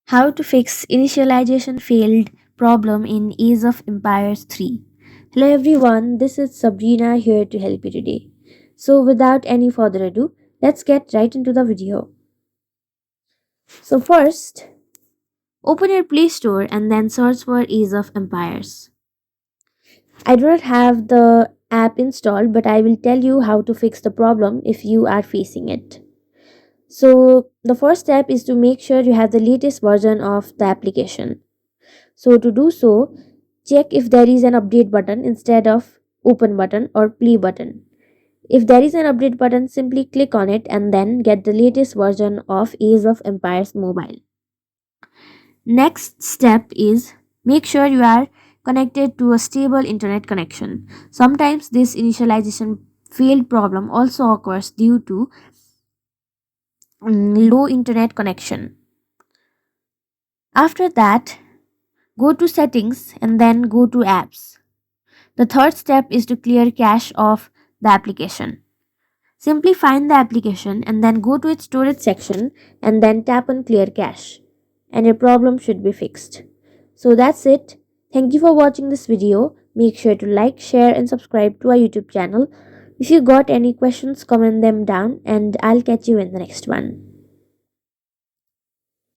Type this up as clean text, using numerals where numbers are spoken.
How to fix initialization failed problem in Age of Empires 3. Hello everyone, this is Sabrina here to help you today. So without any further ado, let's get right into the video. So first, open your Play Store and then search for Age of Empires. I do not have the app installed, but I will tell you how to fix the problem if you are facing it. So the first step is to make sure you have the latest version of the application. So to do so, check if there is an update button instead of open button or play button. If there is an update button, simply click on it and then get the latest version of Age of Empires Mobile. Next step is make sure you are connected to a stable internet connection. Sometimes this initialization failed problem also occurs due to low internet connection. After that, go to settings and then go to apps. The third step is to clear cache of the application. Simply find the application and then go to its storage section and then tap on clear cache and your problem should be fixed. So that's it. Thank you for watching this video. Make sure to like, share and subscribe to our YouTube channel. If you got any questions, comment them down and I'll catch you in the next one.